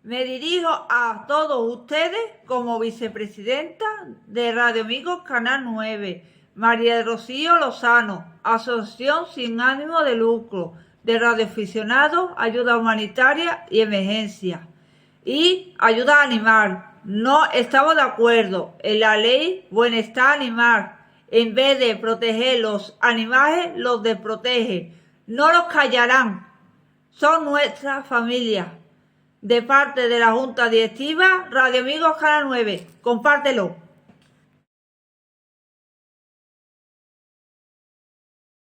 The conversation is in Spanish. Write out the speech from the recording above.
Me dirijo a todos ustedes como vicepresidenta de Radio Amigos Canal 9, María del Rocío Lozano, Asociación sin ánimo de lucro de radioaficionados, ayuda humanitaria y emergencia. Y ayuda animal. No estamos de acuerdo en la ley Bienestar Animal. En vez de proteger los animales, los desprotege. No los callarán. Son nuestra familia. De parte de la Junta Directiva, Radio Amigos Canal 9. Compártelo.